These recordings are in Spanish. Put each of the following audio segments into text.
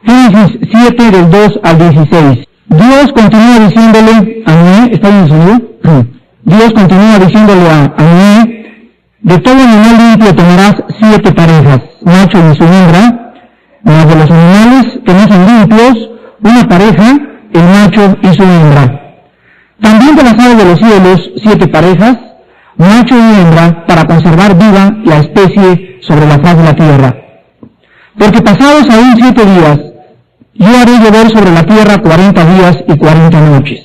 Génesis 7 del 2 al 16. Dios continúa diciéndole a Noé, ¿está bien el sonido? Dios continúa diciéndole a Noé, de todo animal limpio tomarás 7 parejas, macho y su hembra, mas de los animales que no son limpios, una pareja, el macho y su hembra. También de las aves de los cielos 7 parejas, macho y hembra, para conservar viva la especie sobre la faz de la tierra. Porque pasados aún 7 días, yo haré llover sobre la tierra 40 días y 40 noches,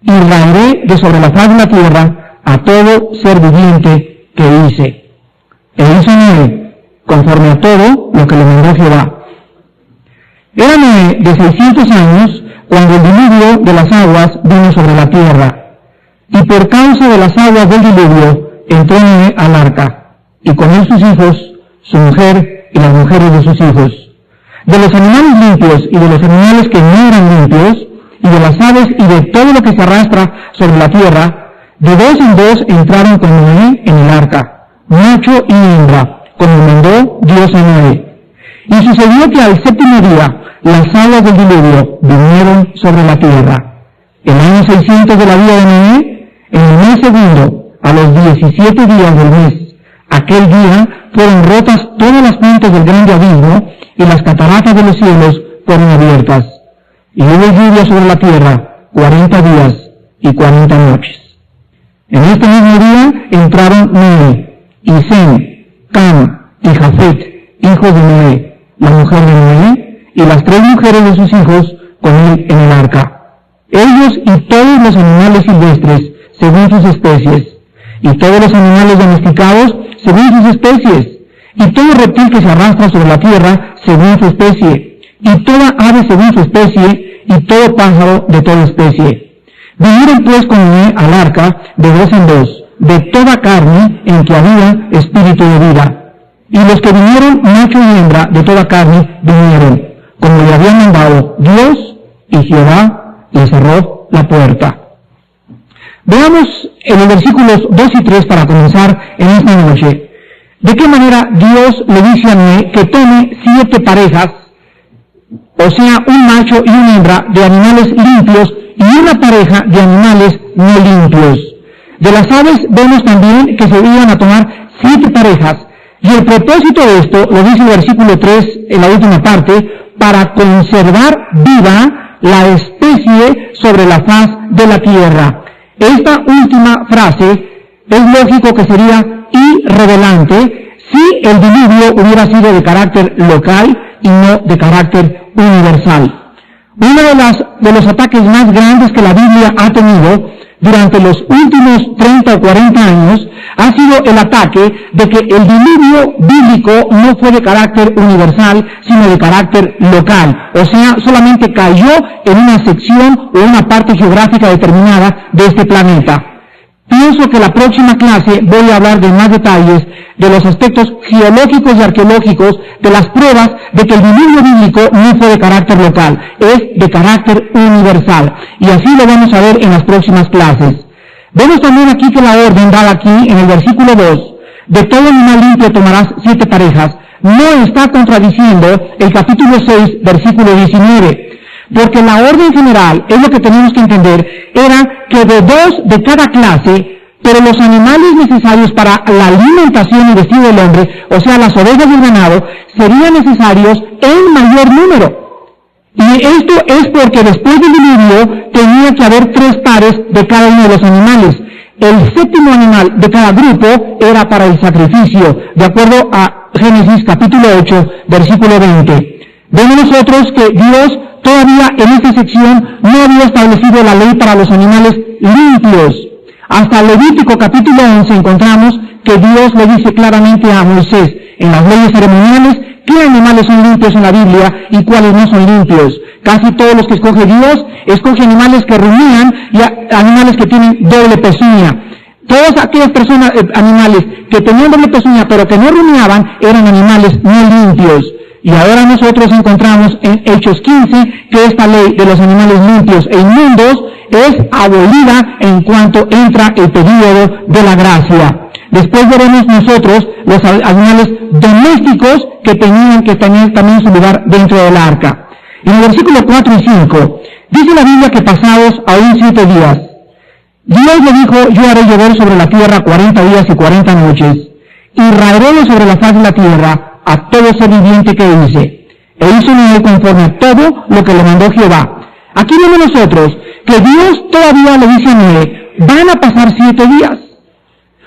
y raeré de sobre la faz de la tierra a todo ser viviente que hice. E hizo Noé, conforme a todo lo que le mandó Jehová. Era Noé de 600 años cuando el diluvio de las aguas vino sobre la tierra, y por causa de las aguas del diluvio entró Noé al arca, y con él sus hijos, su mujer y las mujeres de sus hijos. De los animales limpios y de los animales que no eran limpios, y de las aves y de todo lo que se arrastra sobre la tierra, de 2 en 2 entraron con Noé en el arca, macho y hembra, como mandó Dios a Noé. Y sucedió que al 7º día las aguas del diluvio vinieron sobre la tierra. El año 600 de la vida de Noé, en el mes segundo, a los 17 días del mes, aquel día fueron rotas todas las fuentes del grande abismo, y las cataratas de los cielos fueron abiertas. Y hubo lluvia sobre la tierra 40 días y 40 noches. En este mismo día entraron Noé, y Sem, Cam y Jafet, hijos de Noé, la mujer de Noé, y las 3 mujeres de sus hijos con él en el arca. Ellos y todos los animales silvestres según sus especies, y todos los animales domesticados según sus especies, y todo reptil que se arrastra sobre la tierra según su especie, y toda ave según su especie, y todo pájaro de toda especie. Vinieron pues con Noé al arca de 2 en 2, de toda carne en que había espíritu de vida. Y los que vinieron, macho y hembra de toda carne, vinieron, como le había mandado Dios, y Jehová le cerró la puerta. Veamos en los versículos 2 y 3 para comenzar en esta noche. ¿De qué manera Dios le dice a Noé que tome 7 parejas, o sea, un macho y una hembra de animales limpios y una pareja de animales no limpios? De las aves vemos también que se iban a tomar 7 parejas, y el propósito de esto, lo dice el versículo 3 en la última parte, para conservar viva la especie sobre la faz de la tierra. Esta última frase es lógico que sería irrelevante si el diluvio hubiera sido de carácter local y no de carácter universal. Uno de los ataques más grandes que la Biblia ha tenido durante los últimos 30 o 40 años ha sido el ataque de que el diluvio bíblico no fue de carácter universal, sino de carácter local. O sea, solamente cayó en una sección o una parte geográfica determinada de este planeta. Pienso que la próxima clase voy a hablar de más detalles de los aspectos geológicos y arqueológicos de las pruebas de que el diluvio bíblico no fue de carácter local, es de carácter universal. Y así lo vamos a ver en las próximas clases. Vemos también aquí que la orden dada aquí en el versículo 2, de todo animal limpio tomarás 7 parejas, no está contradiciendo el capítulo 6, versículo 19. Porque la orden general, es lo que tenemos que entender, era que de 2 de cada clase, pero los animales necesarios para la alimentación y vestido del hombre, o sea, las ovejas y el ganado, serían necesarios en mayor número. Y esto es porque después del diluvio tenía que haber 3 pares de cada uno de los animales. El 7º animal de cada grupo era para el sacrificio, de acuerdo a Génesis capítulo 8, versículo 20. Vemos nosotros que Dios todavía en esta sección no había establecido la ley para los animales limpios. Hasta Levítico capítulo 11 encontramos que Dios le dice claramente a Moisés en las leyes ceremoniales qué animales son limpios en la Biblia y cuáles no son limpios. Casi todos los que escoge Dios, escoge animales que rumian y animales que tienen doble pezuña. Todas aquellas personas, animales que tenían doble pezuña pero que no rumiaban, eran animales no limpios. Y ahora nosotros encontramos en Hechos 15 que esta ley de los animales limpios e inmundos es abolida en cuanto entra el período de la gracia. Después veremos nosotros los animales domésticos que tenían que tener también su lugar dentro del arca. En el versículo 4 y 5, dice la Biblia que pasados aún 7 días, Dios le dijo, yo haré llover sobre la tierra 40 días y 40 noches, y raeré sobre la faz de la tierra a todo ser viviente que hice. E hizo Noé conforme a todo lo que le mandó Jehová. Aquí vemos nosotros que Dios todavía le dice a Noé, van a pasar 7 días.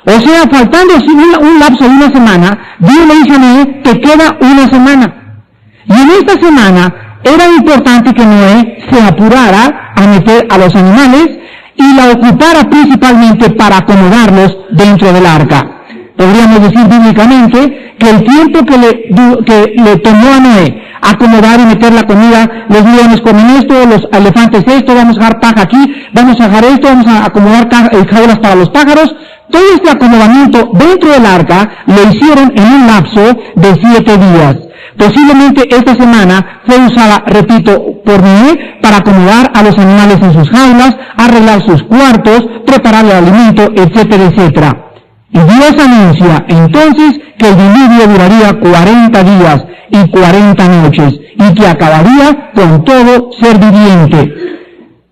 O sea, faltando un lapso de una semana, Dios le dice a Noé, te queda una semana. Y en esta semana era importante que Noé se apurara a meter a los animales y la ocupara principalmente para acomodarlos dentro del arca. Podríamos decir bíblicamente que el tiempo que le tomó a Noé acomodar y meter la comida, los leones comen esto, los elefantes esto, vamos a dejar paja aquí, vamos a dejar esto, vamos a acomodar jaulas para los pájaros, todo este acomodamiento dentro del arca lo hicieron en un lapso de 7 días. Posiblemente esta semana fue usada, repito, por Noé para acomodar a los animales en sus jaulas, arreglar sus cuartos, preparar el alimento, etcétera, etcétera. Y Dios anuncia entonces que el diluvio duraría 40 días y 40 noches y que acabaría con todo ser viviente.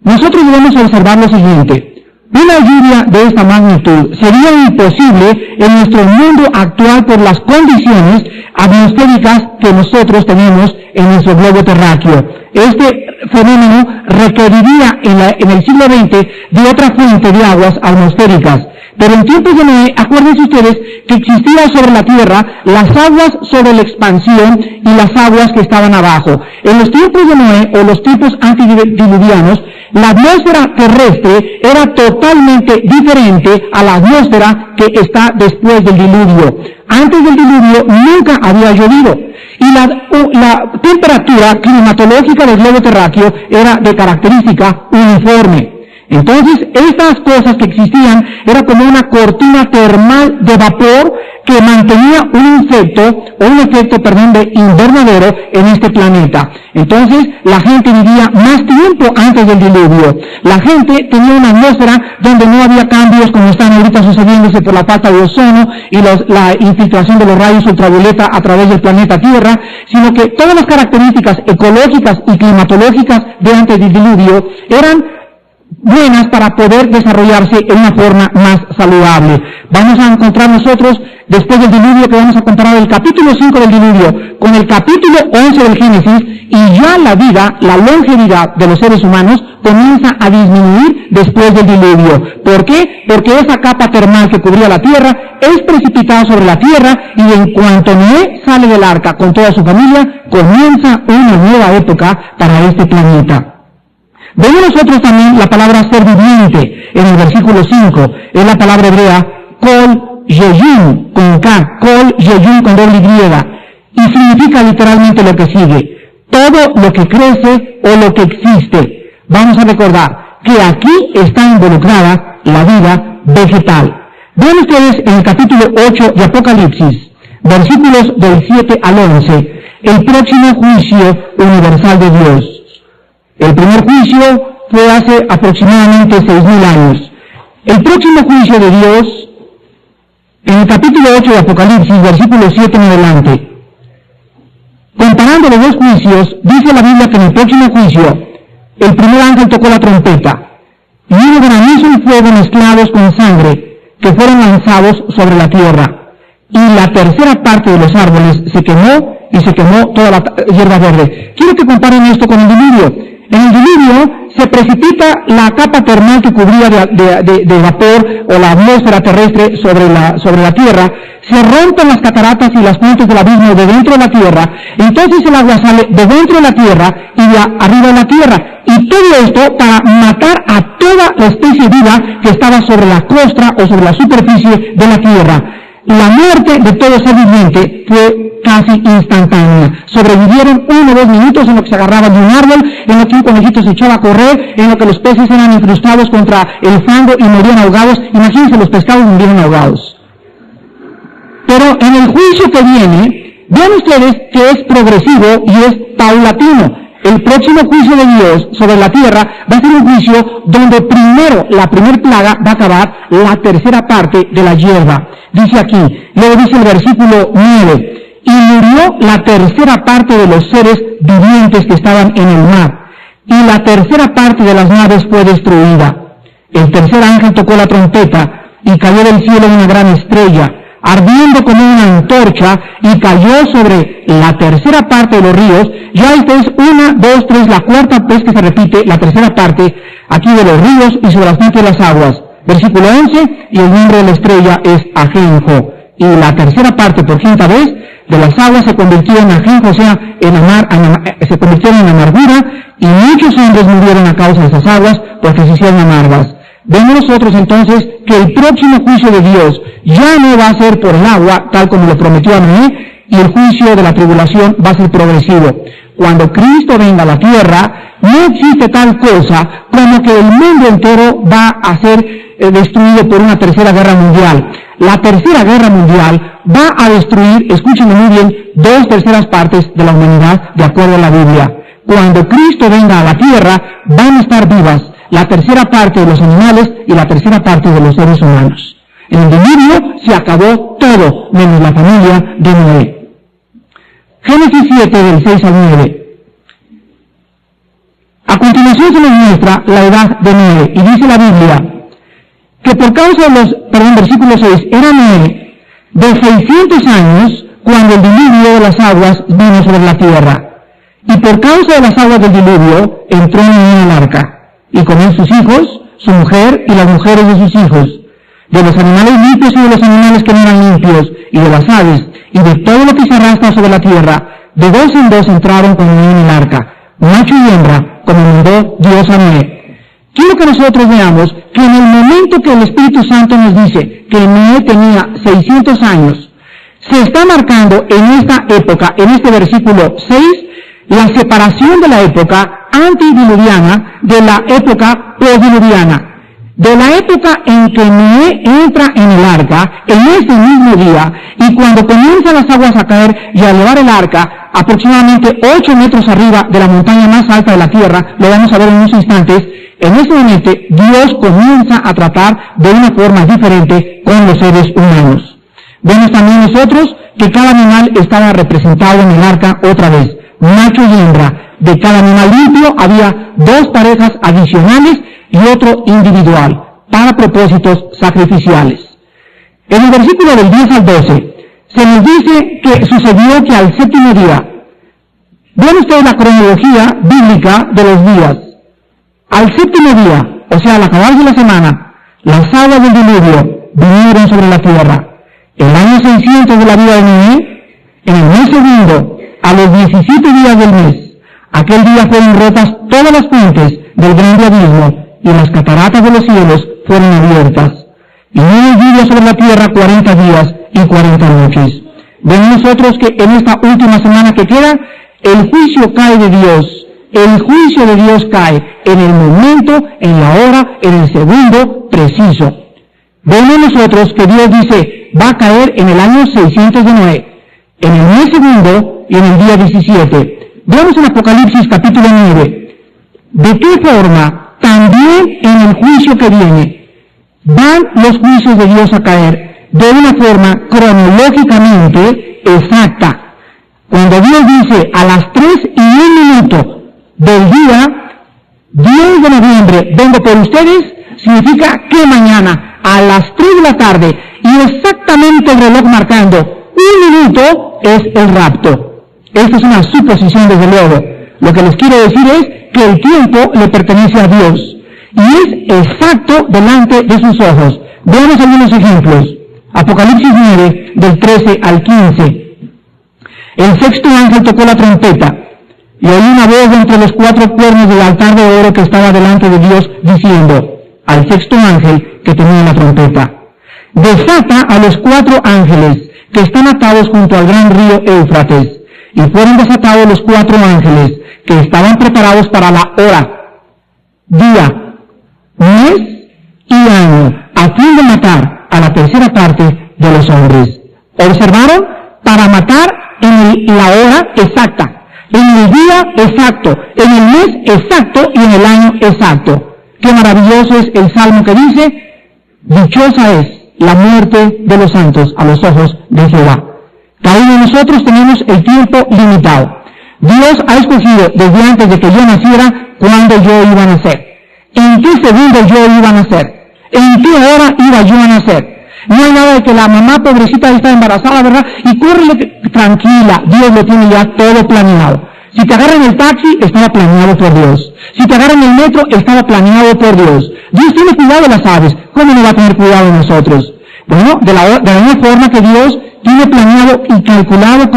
Nosotros debemos observar lo siguiente. Una lluvia de esta magnitud sería imposible en nuestro mundo actual por las condiciones atmosféricas que nosotros tenemos en nuestro globo terráqueo. Este fenómeno requeriría en el siglo XX de otra fuente de aguas atmosféricas. Pero en tiempos de Noé, acuérdense ustedes que existían sobre la tierra las aguas sobre la expansión y las aguas que estaban abajo. En los tiempos de Noé, o los tiempos antediluvianos, la atmósfera terrestre era totalmente diferente a la atmósfera que está después del diluvio. Antes del diluvio nunca había llovido. Y la temperatura climatológica del globo terráqueo era de característica uniforme. Entonces, estas cosas que existían era como una cortina termal de vapor que mantenía un efecto de invernadero en este planeta. Entonces, la gente vivía más tiempo antes del diluvio. La gente tenía una atmósfera donde no había cambios como están ahorita sucediéndose por la falta de ozono y la infiltración de los rayos ultravioleta a través del planeta Tierra, sino que todas las características ecológicas y climatológicas de antes del diluvio eran buenas para poder desarrollarse en una forma más saludable. Vamos a encontrar nosotros, después del diluvio, que vamos a comparar el capítulo 5 del diluvio con el capítulo 11 del Génesis, y ya la longevidad de los seres humanos comienza a disminuir después del diluvio. ¿Por qué? Porque esa capa termal que cubría la tierra es precipitada sobre la tierra, y en cuanto Noé sale del arca con toda su familia, comienza una nueva época para este planeta. Vemos nosotros también la palabra ser viviente en el versículo 5, es la palabra hebrea kol yeyun, con K, kol yeyun con doble Y, y significa literalmente lo que sigue, todo lo que crece o lo que existe. Vamos a recordar que aquí está involucrada la vida vegetal. Vean ustedes en el capítulo 8 de Apocalipsis, versículos del 7 al 11, el próximo juicio universal de Dios. El primer juicio fue hace aproximadamente 6.000 años. El próximo juicio de Dios, en el capítulo 8 de Apocalipsis, versículo 7 en adelante. Comparando los dos juicios, dice la Biblia que en el próximo juicio, el primer ángel tocó la trompeta, y hubo granizo y fuego mezclados con sangre, que fueron lanzados sobre la tierra. Y la tercera parte de los árboles se quemó, y se quemó toda la hierba verde. Quiero que comparen esto con el diluvio. En el diluvio se precipita la capa termal que cubría de vapor o la atmósfera terrestre sobre la tierra, se rompen las cataratas y las fuentes del abismo de dentro de la tierra, entonces el agua sale de dentro de la tierra y de arriba de la tierra, y todo esto para matar a toda la especie viva que estaba sobre la costra o sobre la superficie de la tierra. La muerte de todo ser viviente fue casi instantánea. Sobrevivieron 1 o 2 minutos en lo que se agarraban de un árbol, en lo que un conejito se echaba a correr, en lo que los peces eran incrustados contra el fango y morían ahogados. Imagínense, los pescados murieron ahogados. Pero en el juicio que viene, vean ustedes que es progresivo y es paulatino. El próximo juicio de Dios sobre la tierra va a ser un juicio donde primero, la primer plaga va a acabar la tercera parte de la hierba. Dice aquí, luego dice el versículo 9, y murió la tercera parte de los seres vivientes que estaban en el mar, y la tercera parte de las naves fue destruida. El tercer ángel tocó la trompeta, y cayó del cielo una gran estrella, ardiendo como una antorcha, y cayó sobre la tercera parte de los ríos. Ya esta es 1, 2, 3, la cuarta vez que se repite la tercera parte aquí de los ríos y sobre las fuentes de las aguas. Versículo 11, y el nombre de la estrella es Ajenjo. Y la tercera parte, por quinta vez, de las aguas se convirtió en ajenjo, o sea, se convirtieron en amargura, y muchos hombres murieron a causa de esas aguas, porque se hicieron amargas. Vemos nosotros entonces que el próximo juicio de Dios ya no va a ser por el agua, tal como lo prometió a Noé, y el juicio de la tribulación va a ser progresivo. Cuando Cristo venga a la tierra, no existe tal cosa como que el mundo entero va a ser destruido por una tercera guerra mundial. La tercera guerra mundial va a destruir, escúchenme muy bien, 2/3 partes de la humanidad, de acuerdo a la Biblia. Cuando Cristo venga a la tierra, van a estar vivas la tercera parte de los animales y la tercera parte de los seres humanos. En el diluvio se acabó todo, menos la familia de Noé. Génesis 7, del 6 al 9. A continuación se nos muestra la edad de Noé, y dice la Biblia que por causa de versículo 6, era Noé de 600 años cuando el diluvio de las aguas vino sobre la tierra. Y por causa de las aguas del diluvio, entró Noé en el arca, y con él sus hijos, su mujer y las mujeres de sus hijos, de los animales limpios y de los animales que no eran limpios, y de las aves, y de todo lo que se arrastra sobre la tierra. De 2 en 2 entraron con Noé en el arca, macho y hembra, como mandó Dios a Noé. Quiero que nosotros veamos que en el momento que el Espíritu Santo nos dice que Noé tenía 600 años, se está marcando en esta época, en este versículo 6, la separación de la época antidiluviana de la época postdiluviana. De la época en que Noé entra en el arca, en ese mismo día, y cuando comienzan las aguas a caer y a elevar el arca aproximadamente 8 metros arriba de la montaña más alta de la tierra, lo vamos a ver en unos instantes. En ese momento Dios comienza a tratar de una forma diferente con los seres humanos. Vemos también nosotros que cada animal estaba representado en el arca otra vez, macho y hembra. De cada animal limpio había 2 parejas adicionales y otro individual, para propósitos sacrificiales. En el versículo del 10 al 12, se nos dice que sucedió que al 7º día, vean ustedes la cronología bíblica de los días. Al 7º día, o sea, al acabar de la semana, las aguas del diluvio vinieron sobre la tierra. El año 600 de la vida de Noé, en el mes segundo, a los 17 días del mes, aquel día fueron rotas todas las fuentes del grande abismo, y las cataratas de los cielos fueron abiertas. Y no hubo lluvia sobre la tierra 40 días y 40 noches. Ven nosotros que en esta última semana que queda, el juicio cae de Dios. El juicio de Dios cae en el momento, en la hora, en el segundo preciso. Vemos nosotros que Dios dice, va a caer en el año 600 de Noé, en el mes segundo y en el día 17. Veamos en Apocalipsis capítulo 9. ¿De qué forma también en el juicio que viene van los juicios de Dios a caer de una forma cronológicamente exacta? Cuando Dios dice a las 3:01 del día 10 de noviembre, vengo por ustedes, significa que mañana a las 3 de la tarde y exactamente el reloj marcando 1 minuto es el rapto. Esta es una suposición desde luego. Lo que les quiero decir es que el tiempo le pertenece a Dios y es exacto delante de sus ojos. Veamos algunos ejemplos. Apocalipsis 9, del 13 al 15. El 6º ángel tocó la trompeta, y oí una voz de entre los 4 cuernos del altar de oro que estaba delante de Dios, diciendo al 6º ángel que tenía la trompeta: desata a los 4 ángeles que están atados junto al gran río Éufrates, y fueron desatados los 4 ángeles que estaban preparados para la hora, día, mes y año, a fin de matar a la tercera parte de los hombres. ¿Observaron? Para matar en la hora exacta, en el día exacto, en el mes exacto y en el año exacto. Qué maravilloso es el salmo que dice: dichosa es la muerte de los santos a los ojos de Jehová. Cada uno de nosotros tenemos el tiempo limitado. Dios ha escogido desde antes de que yo naciera cuándo yo iba a nacer, en qué segundo yo iba a nacer, en qué hora iba yo a nacer. No hay nada de que la mamá pobrecita está embarazada, ¿verdad? Y córrele, tranquila, Dios lo tiene ya todo planeado. Si te agarran el taxi, estaba planeado por Dios. Si te agarran el metro, estaba planeado por Dios. Dios tiene cuidado de las aves. ¿Cómo no va a tener cuidado de nosotros? Bueno, de la misma forma que Dios tiene planeado y calculado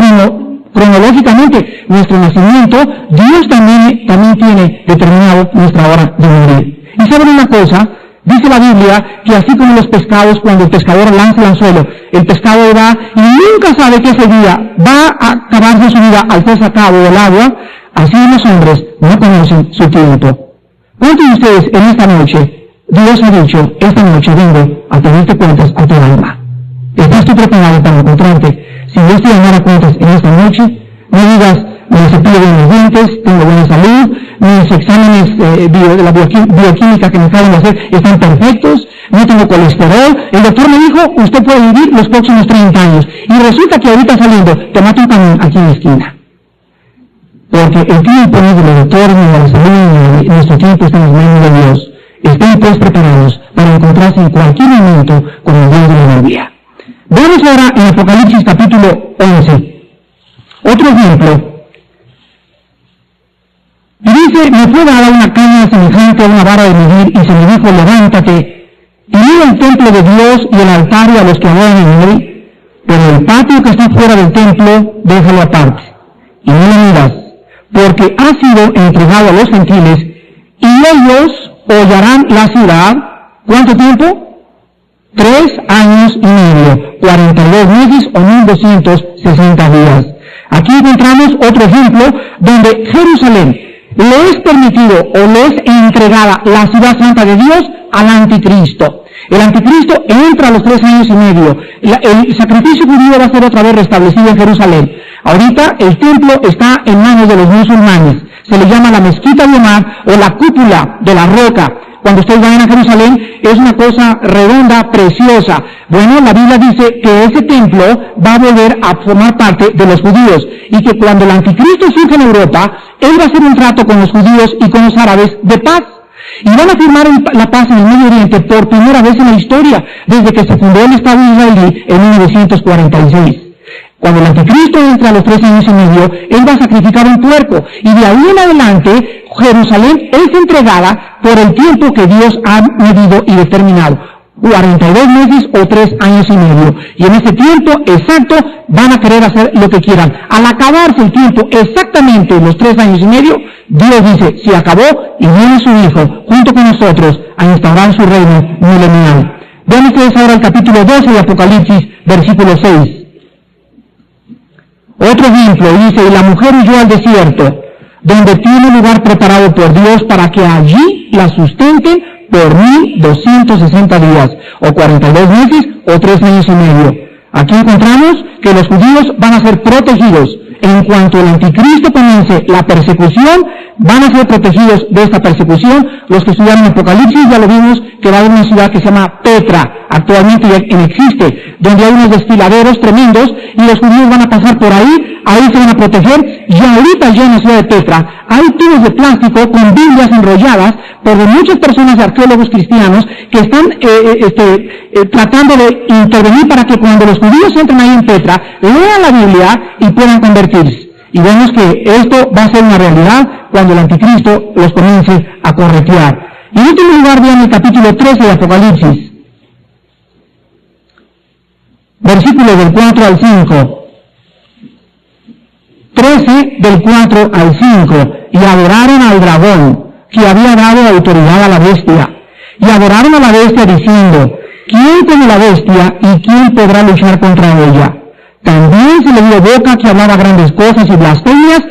cronológicamente nuestro nacimiento, Dios también tiene determinado nuestra hora de morir. Y saben una cosa, dice la Biblia que así como los pescados, cuando el pescador lanza el anzuelo, el pescado va y nunca sabe que ese día va a acabarse su vida al ser sacado del agua, así los hombres no conocen su tiempo. ¿Cuántos de ustedes en esta noche, Dios ha dicho, esta noche vengo a pedirte cuentas a tu alma? ¿Estás tú preparado para encontrarte? Si Dios te llamara cuentas en esta noche, no digas, me cepillo bien mis dientes, tengo buena salud, mis exámenes de la bioquímica que me acaban de hacer están perfectos, no tengo colesterol, el doctor me dijo, usted puede vivir los próximos 30 años, y resulta que ahorita saliendo, te mata un camión aquí en la esquina. Porque el tiempo no es de los doctores, ni de la salud, ni nuestro tiempo está en las manos de Dios. Estén pues preparados para encontrarse en cualquier momento con el Dios de la Biblia. Veamos ahora en Apocalipsis capítulo 11. Otro ejemplo. Y dice, me fue dada una caña semejante a una vara de medir, y se me dijo, levántate, y mira el templo de Dios y el altar y a los que adoran en él, pero el patio que está fuera del templo, déjalo aparte, y no lo miras, porque ha sido entregado a los gentiles, y ellos hollarán la ciudad. ¿Cuánto tiempo? 3 años y medio, 42 meses o 1260 días. Aquí encontramos otro ejemplo donde Jerusalén le es permitido o le es entregada la ciudad santa de Dios al anticristo. El anticristo entra a los 3 años y medio. El sacrificio judío va a ser otra vez restablecido en Jerusalén. Ahorita el templo está en manos de los musulmanes. Se le llama la mezquita de Omar o la cúpula de la roca. Cuando ustedes vayan a Jerusalén, es una cosa redonda, preciosa. Bueno, la Biblia dice que ese templo va a volver a formar parte de los judíos, y que cuando el anticristo surge en Europa, él va a hacer un trato con los judíos y con los árabes de paz. Y van a firmar la paz en el Medio Oriente por primera vez en la historia, desde que se fundó el Estado israelí en 1946. Cuando el anticristo entra a los 3 años y medio, él va a sacrificar un puerco, y de ahí en adelante Jerusalén es entregada por el tiempo que Dios ha medido y determinado, 42 meses o 3 años y medio. Y en ese tiempo exacto van a querer hacer lo que quieran. Al acabarse el tiempo exactamente los 3 años y medio, Dios dice, se acabó, y viene su Hijo junto con nosotros a instaurar su reino milenial. Vean ustedes ahora el capítulo 12 de Apocalipsis, versículo 6. Otro ejemplo dice, y la mujer huyó al desierto, donde tiene lugar preparado por Dios para que allí la sustenten por 1260 días, o 42 meses, o 3 años y medio. Aquí encontramos que los judíos van a ser protegidos. En cuanto el anticristo comience la persecución, van a ser protegidos de esta persecución. Los que estudiaron Apocalipsis ya lo vimos, que va a haber una ciudad que se llama Petra, actualmente ya existe, donde hay unos desfiladeros tremendos, y los judíos van a pasar por ahí se van a proteger, y ahorita ya en la ciudad de Petra hay tubos de plástico con Biblias enrolladas por muchas personas, arqueólogos cristianos, que están tratando de intervenir para que cuando los judíos entren ahí en Petra, lean la Biblia y puedan convertirse. Y vemos que esto va a ser una realidad cuando el anticristo los comience a corretear. Y en último lugar, vean el capítulo 13 de Apocalipsis, versículos del 4 al 5. 13 del 4 al 5, y adoraron al dragón, que había dado autoridad a la bestia, y adoraron a la bestia diciendo, ¿quién como la bestia y quién podrá luchar contra ella? También se le dio boca que hablaba grandes cosas y blasfemias,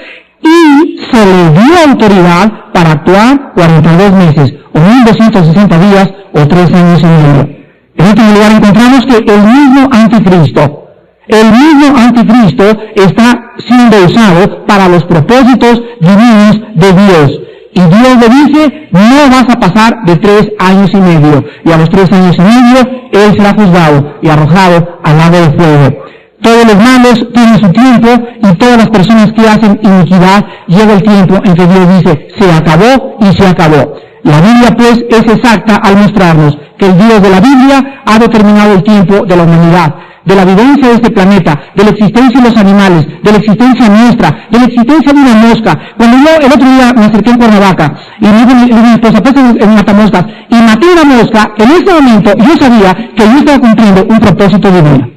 y se le dio autoridad para actuar 42 meses, o 1260 días, o 3 años y medio. En último lugar encontramos que el mismo anticristo está siendo usado para los propósitos divinos de Dios. Y Dios le dice, no vas a pasar de 3 años y medio. Y a los 3 años y medio, él será juzgado y arrojado al lago de fuego. Todos los malos tienen su tiempo, y todas las personas que hacen iniquidad, llega el tiempo en que Dios dice, se acabó y se acabó. La Biblia pues es exacta al mostrarnos que el Dios de la Biblia ha determinado el tiempo de la humanidad, de la vivencia de este planeta, de la existencia de los animales, de la existencia nuestra, de la existencia de una mosca. Cuando yo el otro día me acerqué en Cuernavaca y me dijo mi esposa, pues en matamoscas, y maté una mosca, en ese momento yo sabía que yo estaba cumpliendo un propósito divino.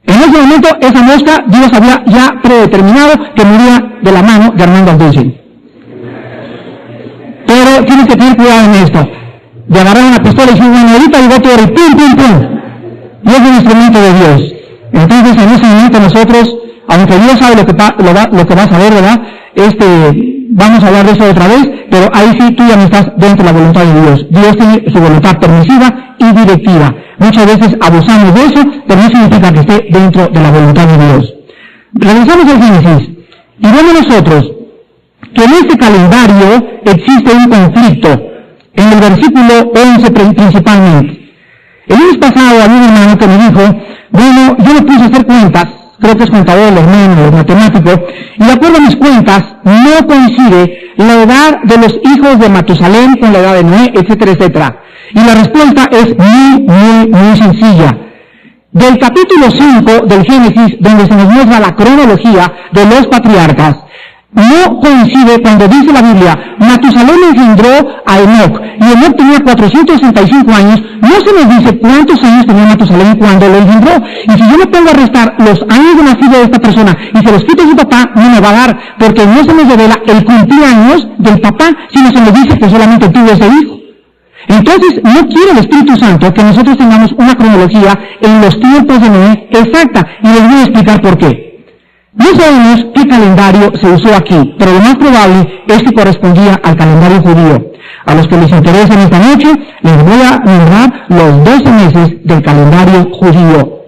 En ese momento esa mosca Dios había ya predeterminado que moría de la mano de Armando Alducin. Pero tienes que tener cuidado en esto, de agarrar una pistola y decir, bueno, ahorita llegó todo el pum, pum, pum. Y es un instrumento de Dios. Entonces, en ese momento nosotros, aunque Dios sabe lo que va a saber, ¿verdad? Vamos a hablar de eso otra vez, pero ahí sí tú ya no estás dentro de la voluntad de Dios. Dios tiene su voluntad permisiva y directiva. Muchas veces abusamos de eso, pero no significa que esté dentro de la voluntad de Dios. Regresamos al Génesis y vemos nosotros que en este calendario existe un conflicto, en el versículo 11 principalmente. El mes pasado había un hermano que me dijo, bueno, yo me puse a hacer cuentas, creo que es contador, los números, matemático, y de acuerdo a mis cuentas, no coincide la edad de los hijos de Matusalén con la edad de Noé, etcétera, etcétera. Y la respuesta es muy sencilla. Del capítulo 5 del Génesis, donde se nos muestra la cronología de los patriarcas, no coincide cuando dice la Biblia, Matusalén engendró a Enoc, y Enoc tenía 465 años, no se nos dice cuántos años tenía Matusalén cuando lo engendró. Y si yo me pongo a restar los años de nacido de esta persona y se los quito a su papá, no me va a dar, porque no se nos revela el cumpleaños del papá, sino se nos dice que solamente tuvo ese hijo. Entonces, no quiere el Espíritu Santo que nosotros tengamos una cronología en los tiempos de Noé exacta, y les voy a explicar por qué. No sabemos qué calendario se usó aquí, pero lo más probable es que correspondía al calendario judío. A los que les interesa esta noche, les voy a nombrar los 12 meses del calendario judío.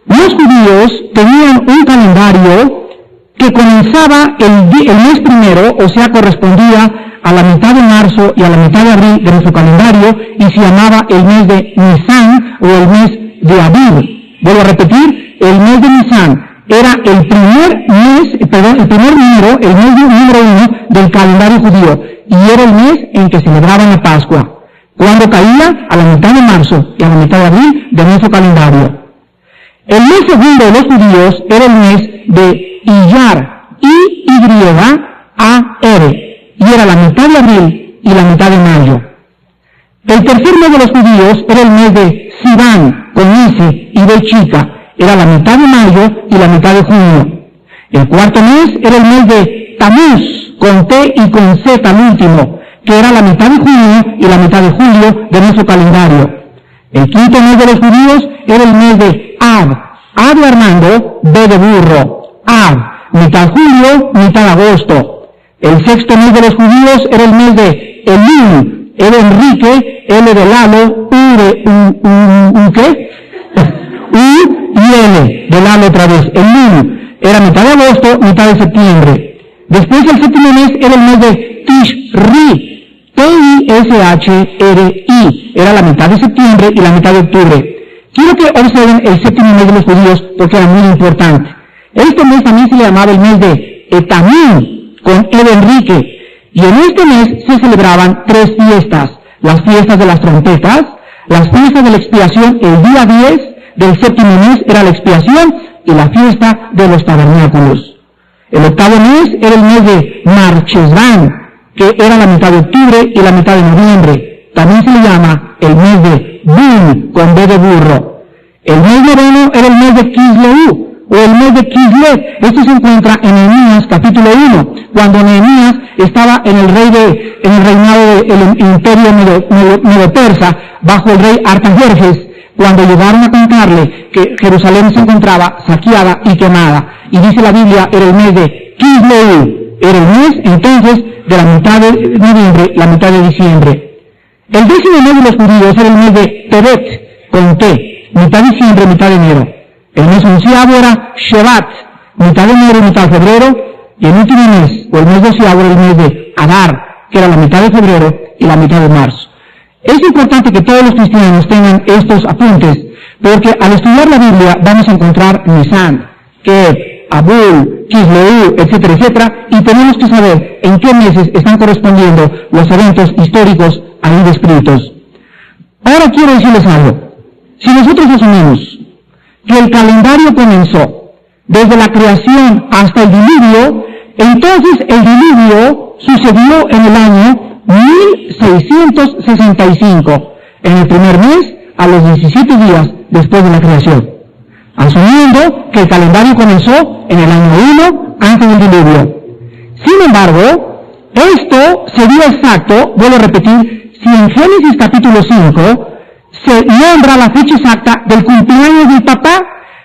Los judíos tenían un calendario que comenzaba el mes primero, o sea, correspondía a la mitad de marzo y a la mitad de abril de nuestro calendario, y se llamaba el mes de Nisan o el mes de Aviv. Vuelvo a repetir, el mes de Nisan era el primer número, el mes número 1 del calendario judío, y era el mes en que celebraban la Pascua, cuando caía a la mitad de marzo y a la mitad de abril de nuestro calendario. El mes segundo de los judíos era el mes de Iyar, I-Y-A-R, y era la mitad de abril y la mitad de mayo. El tercer mes de los judíos era el mes de Sivan, con S y B chica, era la mitad de mayo y la mitad de junio. El cuarto mes era el mes de Tamuz, con T y con Z al último, que era la mitad de junio y la mitad de julio de nuestro calendario. El quinto mes de los judíos era el mes de Ab, A de Armando, B de burro, Ab, mitad julio, mitad agosto. El sexto mes de los judíos era el mes de Elul, E de Enrique, L de Lalo, U de ¿qué? U y L de Lalo otra vez. Elul era mitad de agosto, mitad de septiembre. Después el séptimo mes era el mes de Tishri, T-I-S-H-R-I, era la mitad de septiembre y la mitad de octubre. Quiero que observen el séptimo mes de los judíos porque era muy importante. Este mes también se le llamaba el mes de Etamim, con E de Enrique, y en este mes se celebraban 3 fiestas: las fiestas de las trompetas, las fiestas de la expiación, el día 10 del séptimo mes era la expiación, y la fiesta de los tabernáculos. El octavo mes era el mes de Marchesvan, que era la mitad de octubre y la mitad de noviembre. También se le llama el mes de Bun, con B de burro. El mes noveno era el mes de Kisleu, o el mes de Kislev. Esto se encuentra en Nehemías capítulo 1, cuando Nehemías estaba en el reinado del imperio medo-persa, bajo el rey Artajerjes, cuando llegaron a contarle que Jerusalén se encontraba saqueada y quemada. Y dice la Biblia, era el mes de Kislev, era el mes entonces de la mitad de noviembre, la mitad de diciembre. El 10º mes de los judíos era el mes de Tebet, con T, mitad de diciembre, mitad de enero. El mes 11º era Shevat, mitad de enero y mitad de febrero. Y el último mes, o el mes 12º, era el mes de Adar, que era la mitad de febrero y la mitad de marzo. Es importante que todos los cristianos tengan estos apuntes, porque al estudiar la Biblia vamos a encontrar Nisan, Kev, Abul, Kislev, etcétera, etcétera, y tenemos que saber en qué meses están correspondiendo los eventos históricos ahí descritos. Ahora quiero decirles algo. Si nosotros asumimos que el calendario comenzó desde la creación hasta el diluvio, entonces el diluvio sucedió en el año 1665, en el primer mes, a los 17 días después de la creación, asumiendo que el calendario comenzó en el año 1 antes del diluvio. Sin embargo, esto sería exacto, vuelvo a repetir, si en Génesis capítulo 5 se nombra la fecha exacta del cumpleaños del papá,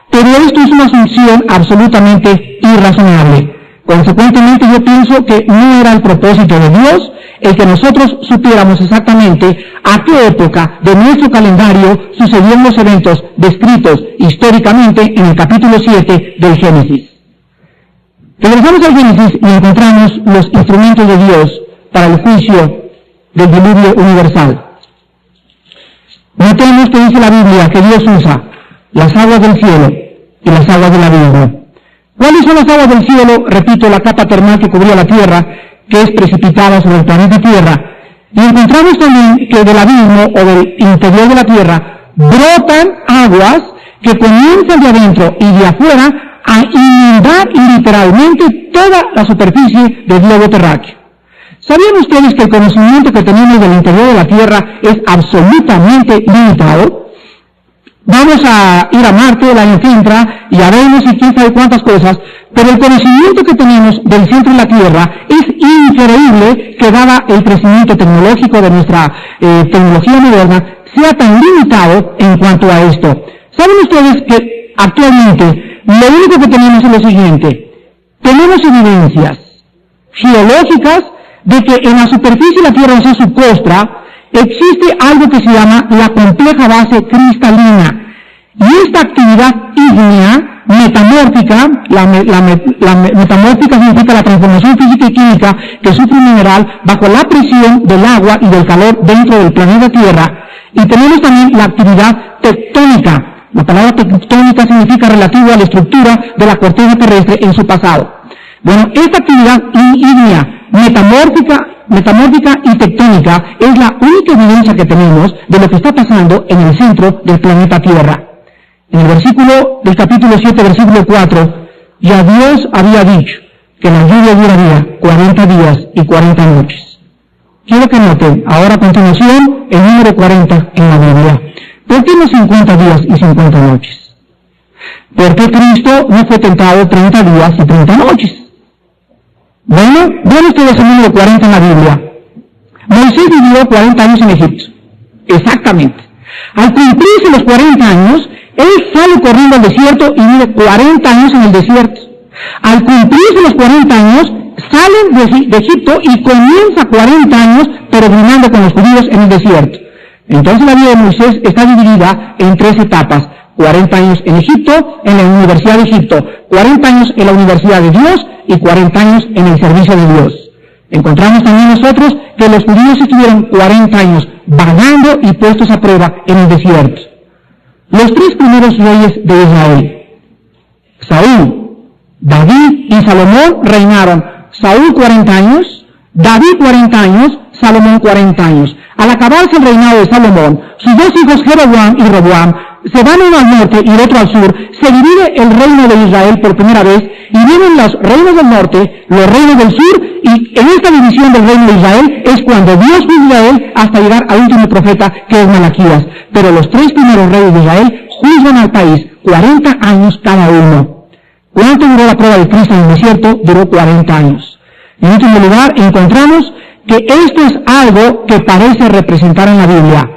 pero esto es una asunción absolutamente irrazonable. Consecuentemente, yo pienso que no era el propósito de Dios el que nosotros supiéramos exactamente a qué época de nuestro calendario sucedieron los eventos descritos históricamente en el capítulo 7 del Génesis. Regresamos al Génesis y encontramos los instrumentos de Dios para el juicio del diluvio universal. Notemos que dice la Biblia que Dios usa las aguas del cielo y las aguas del abismo. ¿Cuáles son las aguas del cielo? Repito, la capa termal que cubría la tierra, que es precipitada sobre el planeta Tierra. Y encontramos también que del abismo o del interior de la tierra brotan aguas que comienzan de adentro y de afuera a inundar literalmente toda la superficie del globo terráqueo. ¿Sabían ustedes que el conocimiento que tenemos del interior de la Tierra es absolutamente limitado? Vamos a ir a Marte el año que entra y a Venus y quién sabe cuántas cosas, pero el conocimiento que tenemos del centro de la Tierra es increíble que dada el crecimiento tecnológico de nuestra tecnología moderna, sea tan limitado en cuanto a esto. ¿Saben ustedes que actualmente lo único que tenemos es lo siguiente? Tenemos evidencias geológicas de que en la superficie de la Tierra, en su subcostra, existe algo que se llama la compleja base cristalina. Y esta actividad ígnea, metamórfica, metamórfica significa la transformación física y química que sufre un mineral bajo la presión del agua y del calor dentro del planeta Tierra. Y tenemos también la actividad tectónica. La palabra tectónica significa relativo a la estructura de la corteza terrestre en su pasado. Bueno, esta actividad ígnea, metamórfica y tectónica es la única evidencia que tenemos de lo que está pasando en el centro del planeta Tierra. En el versículo del capítulo 7, versículo 4, ya Dios había dicho que la lluvia duraría 40 días y 40 noches. Quiero que noten ahora a continuación el número 40 en la Biblia. ¿Por qué no 50 días y 50 noches? Porque Cristo no fue tentado 30 días y 30 noches. Bueno, vean ustedes el número 40 en la Biblia. Moisés vivió 40 años en Egipto. Exactamente. Al cumplirse los 40 años, él sale corriendo al desierto y vive 40 años en el desierto. Al cumplirse los 40 años, salen de Egipto y comienza 40 años peregrinando con los judíos en el desierto. Entonces la vida de Moisés está dividida en 3 etapas. 40 años en Egipto, en la Universidad de Egipto, 40 años en la Universidad de Dios y 40 años en el servicio de Dios. Encontramos también nosotros que los judíos estuvieron 40 años vagando y puestos a prueba en el desierto. Los 3 primeros reyes de Israel, Saúl, David y Salomón, reinaron. Saúl 40 años, David 40 años, Salomón 40 años. Al acabarse el reinado de Salomón, sus 2 hijos Jeroboam y Roboam se van uno al norte y el otro al sur, se divide el reino de Israel por primera vez, y vienen los reinos del norte, los reinos del sur, y en esta división del reino de Israel es cuando Dios juzga a Israel hasta llegar al último profeta, que es Malaquías. Pero los 3 primeros reyes de Israel juzgan al país, 40 años cada uno. ¿Cuánto duró la prueba de Cristo en el desierto? Duró 40 años. En último lugar, encontramos que esto es algo que parece representar en la Biblia.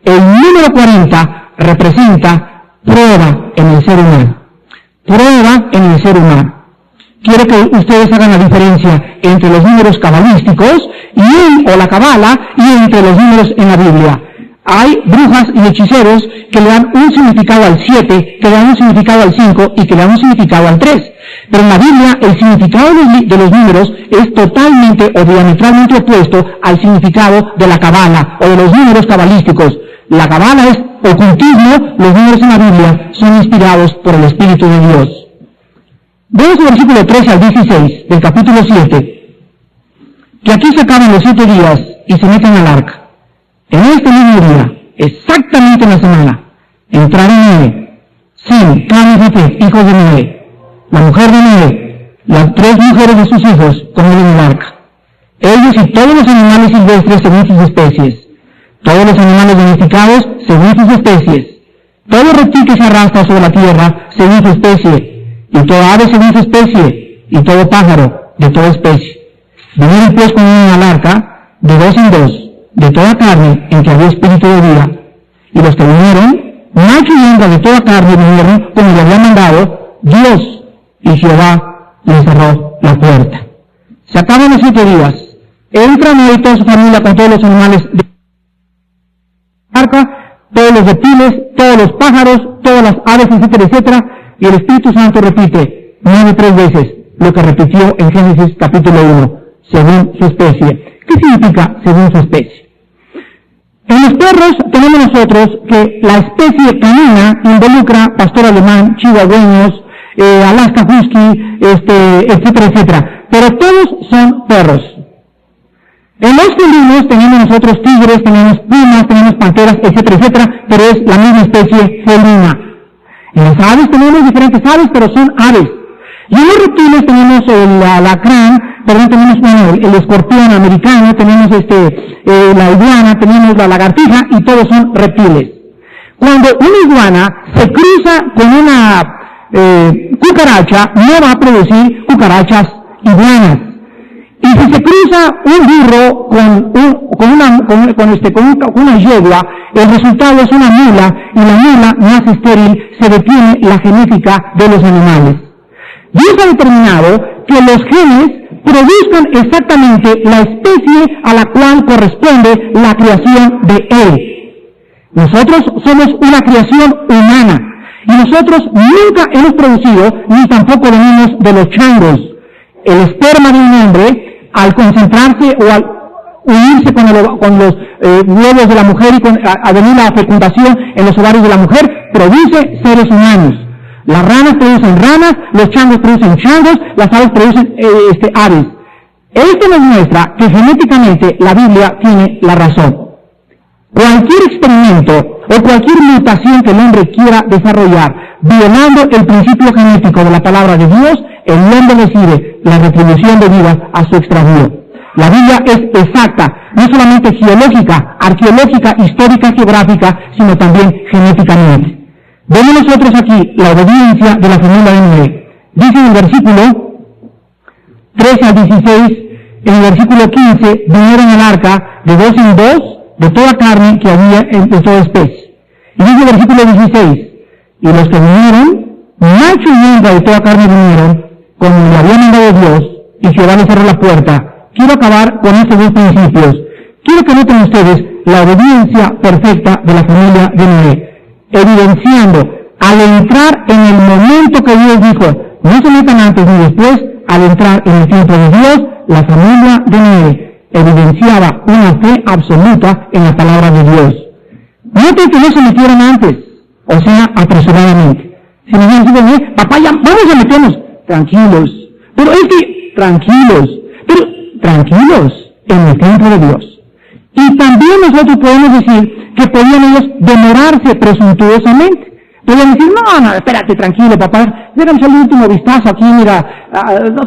El número 40 representa prueba en el ser humano. Prueba en el ser humano. Quiero que ustedes hagan la diferencia entre los números cabalísticos o la cabala y entre los números en la Biblia. Hay brujas y hechiceros que le dan un significado al 7, que le dan un significado al 5 y que le dan un significado al 3. Pero en la Biblia el significado de los números es totalmente o diametralmente opuesto al significado de la cabala o de los números cabalísticos. La cabala es ocultismo, los números en la Biblia son inspirados por el Espíritu de Dios. Veamos el versículo 13 al 16 del capítulo 7, que aquí se acaban los 7 días y se meten al arca. En este mismo día, exactamente en la semana, entraron Noé, Sem, Cam y Jafet, hijos de Noé, la mujer de Noé, las 3 mujeres de sus hijos con él en el arca. Ellos y todos los animales silvestres según sus especies, todos los animales domesticados según sus especies, todo reptil que se arrastra sobre la tierra según su especie, y toda ave según su especie, y todo pájaro de toda especie. Vinieron pues con él al arca, de 2 en 2, de toda carne en que había espíritu de vida, y los que vinieron, macho y hembra de toda carne vinieron como le había mandado Dios, y Jehová les cerró la puerta. Se acaban los 7 días, entra Noé y toda su familia con todos los animales de la arca, todos los reptiles, todos los pájaros, todas las aves, etcétera, etcétera, y el Espíritu Santo repite 3 veces lo que repitió en Génesis capítulo 1, según su especie. ¿Qué significa según su especie? En los perros tenemos nosotros que la especie canina involucra pastor alemán, chihuahueños, Alaska Husky, etcétera, etcétera. Pero todos son perros. En los felinos tenemos nosotros tigres, tenemos pumas, tenemos panteras, etcétera, etcétera, pero es la misma especie felina. En las aves tenemos diferentes aves, pero son aves. Y en los reptiles tenemos el alacrán, tenemos el escorpión americano, tenemos la iguana, tenemos la lagartija, y todos son reptiles. Cuando una iguana se cruza con una cucaracha, no va a producir cucarachas iguanas. Y si se cruza un burro con una yegua, el resultado es una mula, y la mula nace estéril, se detiene la genética de los animales. Dios ha determinado que los genes produzcan exactamente la especie a la cual corresponde la creación de Él. Nosotros somos una creación humana, y nosotros nunca hemos producido, ni tampoco venimos de los changos. El esperma de un hombre, al concentrarse o al unirse con los huevos de la mujer y a venir la fecundación en los ovarios de la mujer, produce seres humanos. Las ranas producen ranas, los changos producen changos, las aves producen aves. Esto nos muestra que genéticamente la Biblia tiene la razón. Cualquier experimento o cualquier mutación que el hombre quiera desarrollar, violando el principio genético de la palabra de Dios, el hombre recibe la retribución de vida a su extravío. La Biblia es exacta, no solamente geológica, arqueológica, histórica, geográfica, sino también genéticamente. Vemos nosotros aquí la obediencia de la familia de Noé. Dice en el versículo 13 al 16, en el versículo 15, vinieron al arca de 2 en 2, de toda carne que había de toda especie. Y dice el versículo 16, y los que vinieron, macho y hembra de toda carne vinieron, como le había mandado Dios, y Jehová les cerró la puerta. Quiero acabar con estos 2 principios. Quiero que noten ustedes la obediencia perfecta de la familia de Noé, evidenciando, al entrar en el momento que Dios dijo, no se metan antes ni después, al entrar en el tiempo de Dios, la familia de Noé evidenciaba una fe absoluta en la palabra de Dios. Noten que no se metieron antes, o sea, apresuradamente. Si nos dicen, papá, ya vamos a meternos, tranquilos, pero es que, tranquilos en el tiempo de Dios. Y también nosotros podemos decir que podían ellos demorarse presuntuosamente. Podían decir, no, espérate, tranquilo, papá, déjame echarle el último vistazo aquí, mira,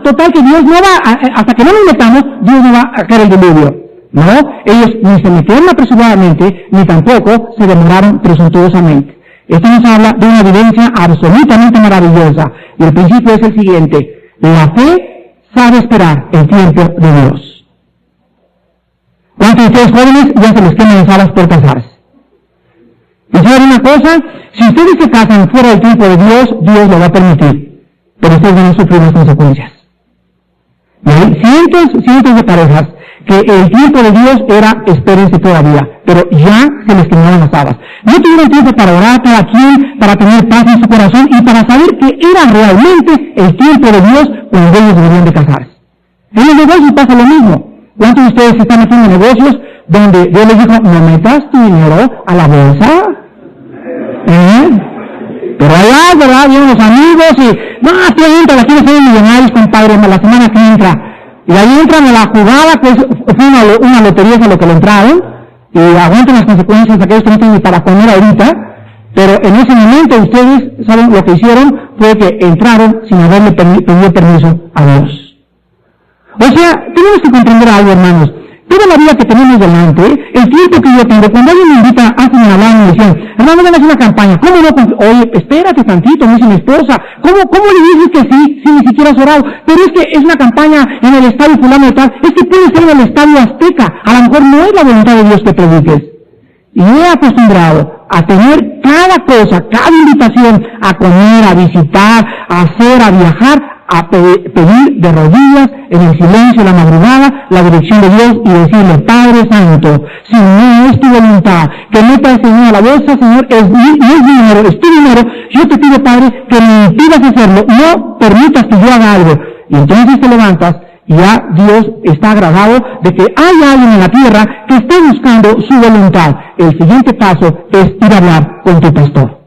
total que Dios no va, hasta que no nos metamos, Dios no va a caer el diluvio. No, ellos ni se metieron apresuradamente, ni tampoco se demoraron presuntuosamente. Esto nos habla de una evidencia absolutamente maravillosa. Y el principio es el siguiente: la fe sabe esperar el tiempo de Dios. ¿Cuántos de ustedes jóvenes ya se les queman las habas por casarse? Y saben una cosa, si ustedes se casan fuera del tiempo de Dios, Dios lo va a permitir, pero ustedes van a sufrir las consecuencias. Y hay cientos de parejas que el tiempo de Dios era espérense todavía, pero ya se les quemaron las habas. No tuvieron tiempo para orar cada quien, para tener paz en su corazón y para saber que era realmente el tiempo de Dios cuando ellos deberían de casarse. En los negocios pasa lo mismo. ¿Cuántos de ustedes están haciendo negocios donde Dios les dijo, no metas tu dinero a la bolsa? Pero allá, ¿verdad? Vienen los amigos y, no, tú entra, la quieres ser millonarios, compadre, la semana que entra. Y ahí entran a la jugada, pues fue una lotería de lo que le entraron, y aguantan las consecuencias de aquellos que no tienen ni para comer ahorita, pero en ese momento ustedes, ¿saben lo que hicieron? Fue que entraron sin haberle pedido permiso a Dios. O sea, tenemos que comprender algo, hermanos. Toda la vida que tenemos delante, el tiempo que yo tengo, cuando alguien me invita, antes me hablaban y me decían, hermano, ven a hacer una campaña. ¿Cómo no? Oye, espérate tantito, me dice mi esposa. ¿Cómo le dices que sí, si ni siquiera has orado? Pero es que es una campaña en el estadio fulano y tal. Es que puede ser en el estadio Azteca. A lo mejor no es la voluntad de Dios que prediques. Y he acostumbrado a tener cada cosa, cada invitación, a comer, a visitar, a hacer, a viajar, a pedir de rodillas, en el silencio, la madrugada, la dirección de Dios y decirle, Padre Santo, si no es tu voluntad, que metas ese dinero a la bolsa, Señor, no es mi dinero, es tu dinero, yo te pido, Padre, que me impidas hacerlo, no permitas que yo haga algo. Y entonces te levantas y ya Dios está agradado de que hay alguien en la tierra que está buscando su voluntad. El siguiente paso es ir a hablar con tu pastor.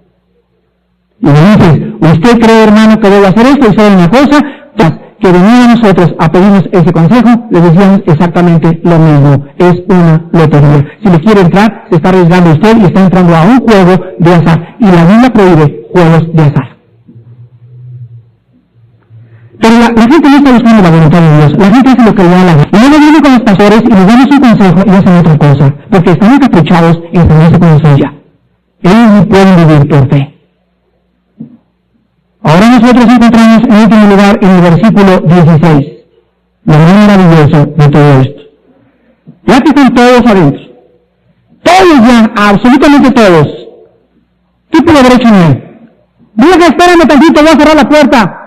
Y le dices, ¿usted cree, hermano, que debe hacer esto? Y sabe una cosa, que venían a nosotros a pedirnos ese consejo, les decíamos exactamente lo mismo. Es una lotería. Si le quiere entrar, se está arriesgando usted y está entrando a un juego de azar. Y la Biblia prohíbe juegos de azar. Pero la gente no está buscando la voluntad de Dios. La gente hace lo que le da la gana. Y luego viene con los pastores y les damos un consejo y hacen otra cosa. Porque están encaprichados en ponerse con la suya. Ellos no pueden vivir por fe. Ahora nosotros encontramos en último lugar en el versículo 16, lo más maravilloso de todo esto. Ya que están todos adentro, todos ya, absolutamente todos, ¿qué puede haber hecho en él? Diga que espérame tantito, voy a cerrar la puerta.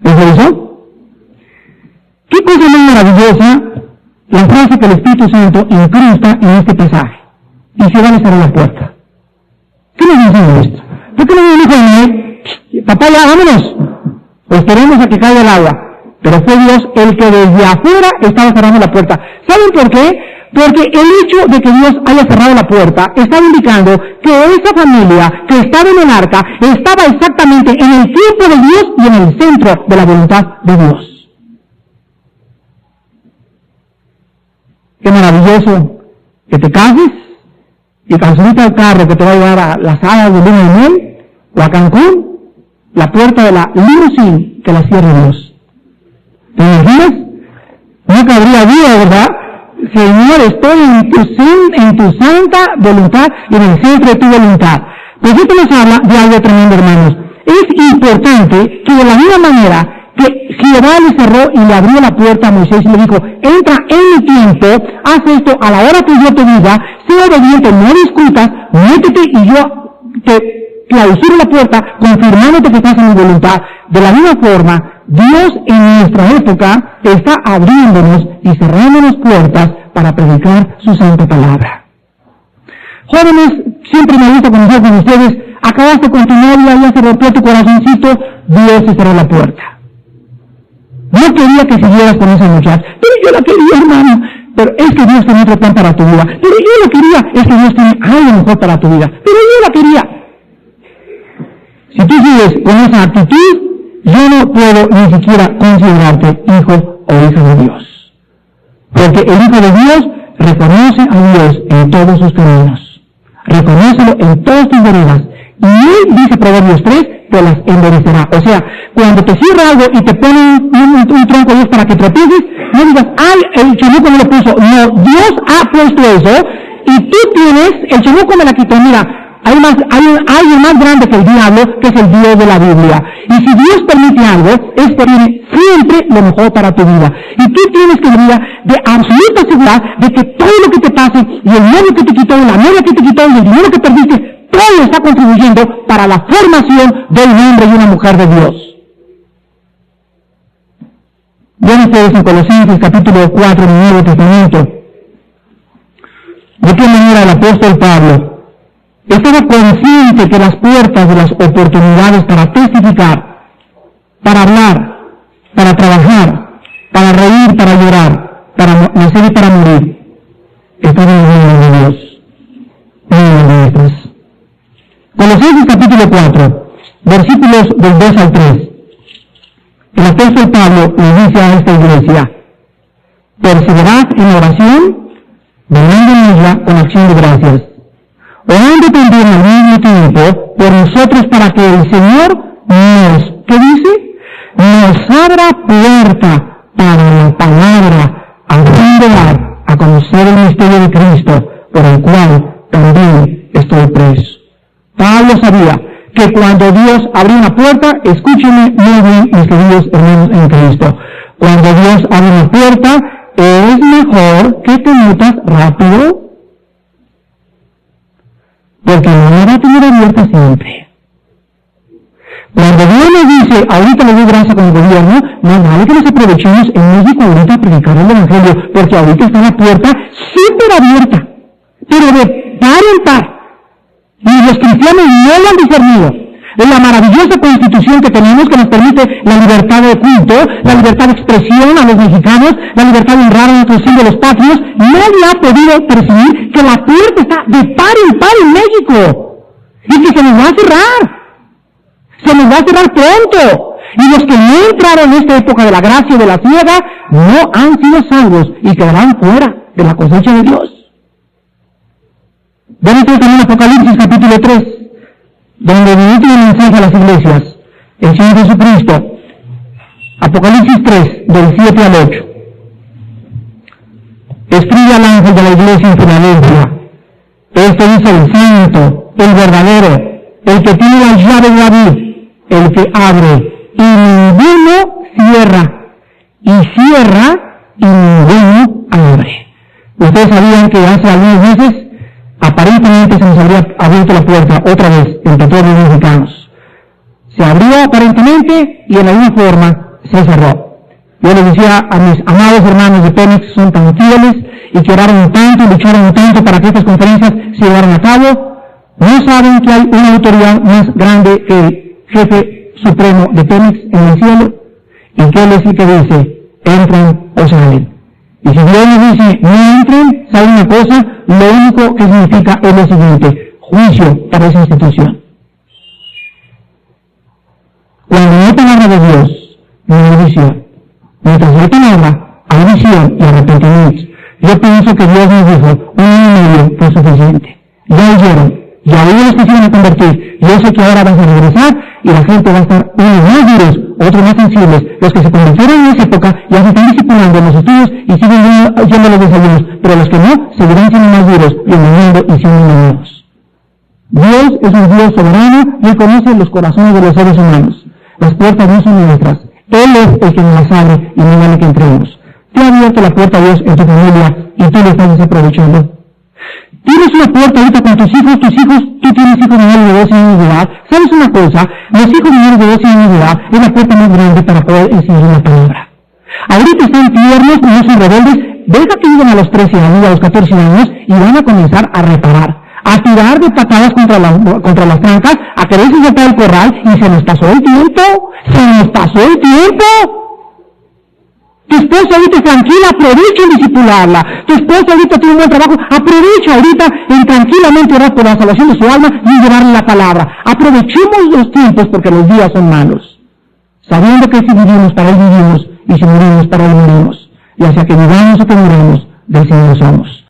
¿Es eso? ¿Qué cosa más maravillosa la frase que el Espíritu Santo incrusta en este pasaje? Y se va a cerrar la puerta. ¿Qué nos enseña esto? ¿Por qué no me dijo a mí, papá, ya vámonos? O esperemos a que caiga el agua. Pero fue Dios el que desde afuera estaba cerrando la puerta. ¿Saben por qué? Porque el hecho de que Dios haya cerrado la puerta estaba indicando que esa familia que estaba en el arca estaba exactamente en el tiempo de Dios y en el centro de la voluntad de Dios. Qué maravilloso que te cases y cuando subiste al carro que te va a llevar a las hadas de luna de miel o a Cancún, la puerta de la limusine que la cierre Dios. ¿Te imaginas? No cabría duda, ¿verdad? Señor, estoy en tu santa voluntad y en el centro de tu voluntad. Pues esto nos habla de algo tremendo, hermanos. Es importante que de la misma manera que Jehová le cerró y le abrió la puerta a Moisés y le dijo, entra en mi tiempo, haz esto a la hora que yo te diga, sé obediente, no discutas, métete y yo te clausuro la puerta confirmándote que estás en mi voluntad. De la misma forma, Dios en nuestra época está abriéndonos y cerrándonos puertas para predicar su santa palabra. Jóvenes, siempre me gusta conocer con ustedes, acabaste con tu novia, ya se rompió tu corazoncito, Dios te cerró la puerta. No quería que siguieras con esa muchacha, pero yo la quería, hermano. Pero es que Dios tiene otro plan para tu vida. Pero yo la quería, es que Dios tiene algo mejor para tu vida. Pero yo la quería. Si tú sigues con esa actitud, yo no puedo ni siquiera considerarte hijo o hija de Dios. Porque el hijo de Dios reconoce a Dios en todos sus caminos. Reconócelo en todas tus veredas. Y él, dice Proverbios 3, te las enderecerá. O sea, cuando te cierra algo y te pone un tronco de Dios para que tropieces, no digas, ay, el chamuco no lo puso. No, Dios ha puesto eso y tú tienes, el chamuco me la quitó, mira, hay alguien más grande que el diablo, que es el Dios de la Biblia. Y si Dios permite algo, es porque tiene siempre lo mejor para tu vida. Y tú tienes que vivir de absoluta seguridad de que todo lo que te pase, y el novio que te quitó, la novia que te quitó, y el dinero que perdiste, todo está contribuyendo para la formación de un hombre y una mujer de Dios. Vean ustedes en Colosenses capítulo 4 del Nuevo Testamento, de qué manera el apóstol Pablo estaba consciente que las puertas de las oportunidades para testificar, para hablar, para trabajar, para reír, para llorar, para nacer y para morir, estaban en las manos de Dios, no en las nuestras. Colosenses capítulo 4, versículos del 2 al 3. El apóstol Pablo le dice a esta iglesia: perseverad en la oración, velando en ella con acción de gracias, orando también al mismo tiempo por nosotros para que el Señor nos, ¿qué dice? Nos abra puerta para la palabra, a fin de dar a conocer el misterio de Cristo, por el cual también estoy preso. Pablo sabía que cuando Dios abrió una puerta, escúchenme muy bien, mis queridos hermanos en Cristo, cuando Dios abre una puerta, es mejor que te metas rápido, porque no la va a tener abierta siempre. Cuando Dios nos dice, ahorita le doy gracias con el gobierno, no vale que nos aprovechemos en México ahorita a predicar el Evangelio, porque ahorita está la puerta súper abierta, pero de par en par. Y los cristianos no lo han discernido. Es la maravillosa constitución que tenemos que nos permite la libertad de culto, la libertad de expresión a los mexicanos, la libertad de honrar a nuestros símbolos patrios. Nadie ha podido percibir que la puerta está de par en par en México y que se nos va a cerrar. Se nos va a cerrar pronto. Y los que no entraron en esta época de la gracia y de la ciega no han sido salvos y quedarán fuera de la cosecha de Dios. Ven entonces también Apocalipsis capítulo 3, donde el último mensaje a las iglesias, el Señor Jesucristo. Apocalipsis 3, del 7 al 8. Escribe al ángel de la iglesia en Filadelfia: este es el santo, el verdadero, el que tiene la llave de David, el que abre y ninguno cierra, y cierra y ninguno abre. Ustedes sabían que hace algunos meses aparentemente se nos habría abierto la puerta otra vez entre todos los mexicanos. Se abrió aparentemente y en la misma forma se cerró. Yo les decía a mis amados hermanos de Pemex, son tan fieles y que oraron tanto y lucharon tanto para que estas conferencias se llevaran a cabo. No saben que hay una autoridad más grande que el jefe supremo de Pemex en el cielo, y que él es el que dice: entren o salen. Y si Dios nos dice no entren, ¿saben una cosa? Lo único que significa es lo siguiente: juicio para esa institución. Cuando no hay palabra de Dios, no hay visión. Mientras no hay palabra, hay visión y arrepentimiento. Yo pienso que Dios nos dijo, 1 año y medio fue suficiente. Ya oyeron, ya hubo los que se iban a convertir. Yo sé que ahora vas a regresar y la gente va a estar unos más duros, otros más sensibles. Los que se convirtieron en esa época ya se están disciplinando en los estudios y siguen yendo a los desayunos, pero los que no seguirán siendo más duros, bienveniendo y siendo engañados. Dios es un Dios soberano y Él conoce los corazones de los seres humanos. Las puertas no son nuestras. Él es el que nos las abre y no vale que entremos. Te ha abierto la puerta a Dios en tu familia y tú lo estás desaprovechando. Tienes una puerta ahorita con tus hijos, tú tienes hijos menores de 12 años de edad. ¿Sabes una cosa? Los hijos menores de 12 años de edad es la puerta más grande para poder enseñar la palabra. Ahorita están tiernos, no son rebeldes. Deja que lleguen a los 13 años, a los 14 años y van a comenzar a reparar, a tirar de patadas contra las trancas, a quererse saltar el corral, y se nos pasó el tiempo. Tu esposa ahorita es tranquila, aprovecha en disipularla. Tu esposa ahorita tiene un buen trabajo, aprovecha ahorita en tranquilamente orar por la salvación de su alma y llevarle la palabra. Aprovechemos los tiempos porque los días son malos. Sabiendo que si vivimos, para Él vivimos, y si morimos, para Él morimos. Ya sea que vivamos o que muramos, del Señor somos.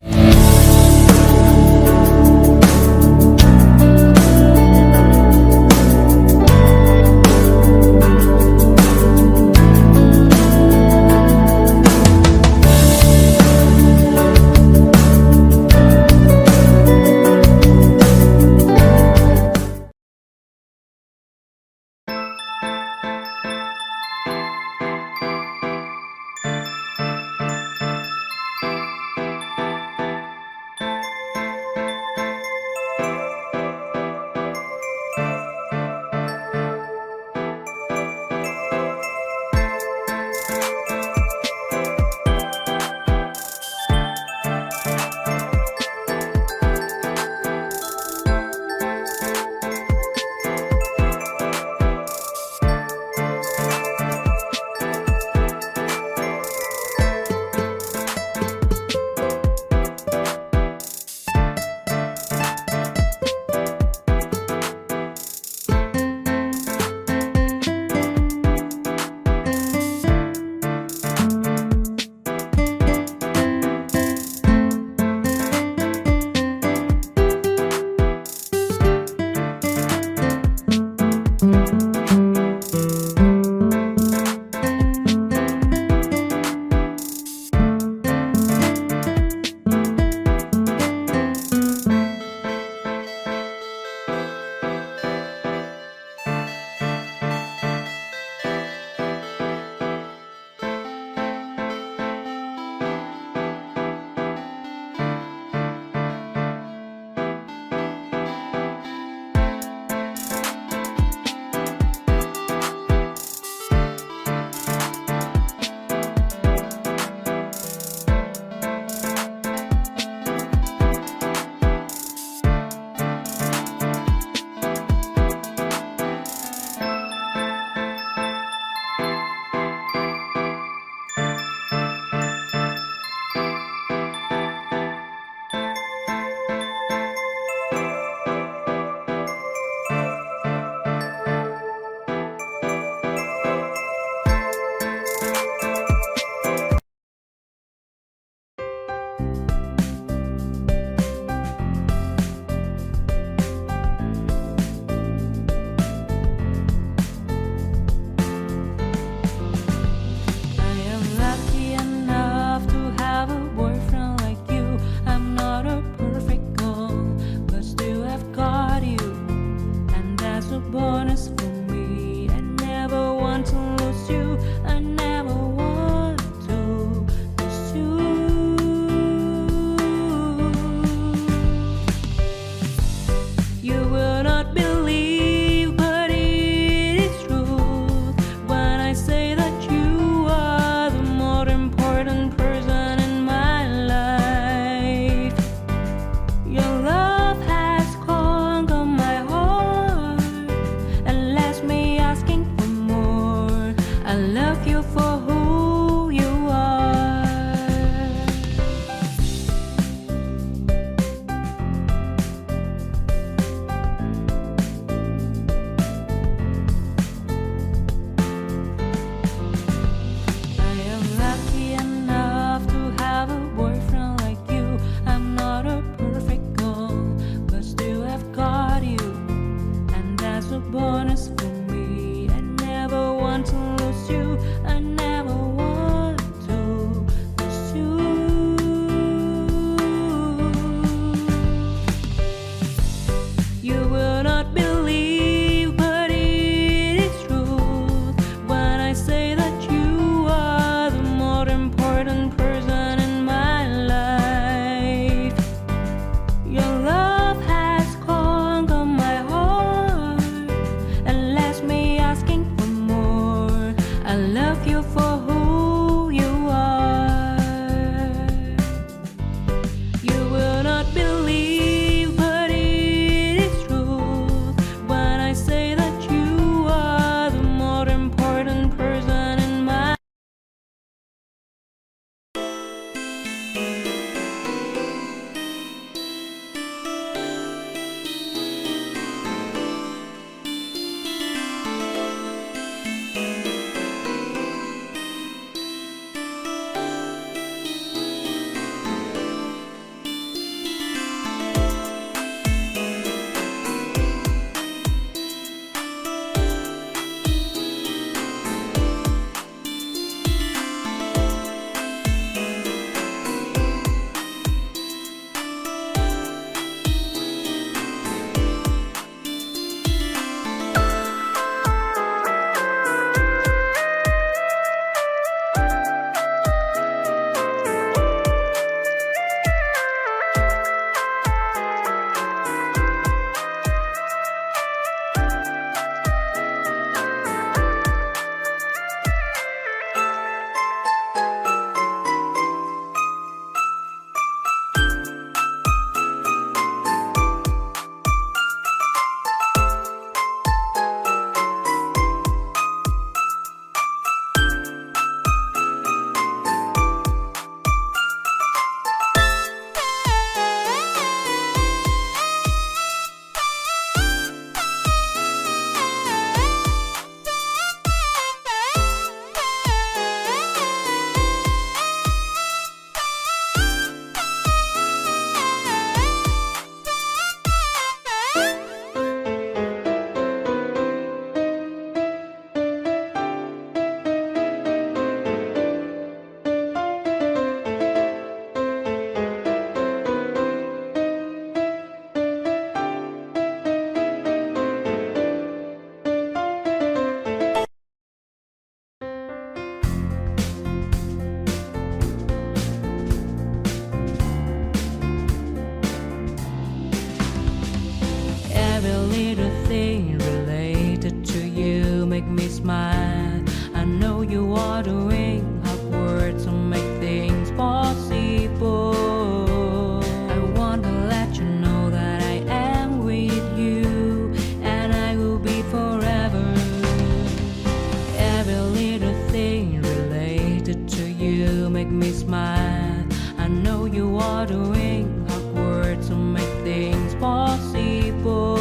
make me smile. I know you are doing hard work to make things possible.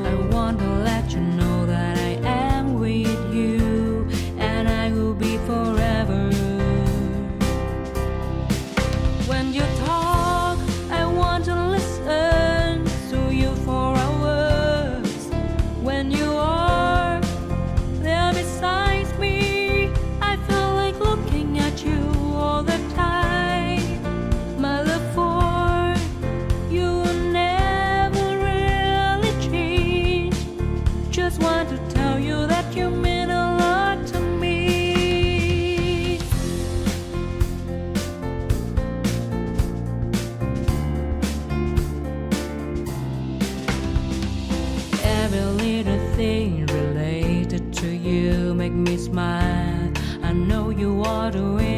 I want to let you know that I am with you, and I will be forever. When you talk, I want to listen to you for hours. When you are there beside me, I feel like looking at you all the time. My love for you will never really change. Just want to tell you that you mean a lot to me. Every little thing related to you make me smile. I know you are doing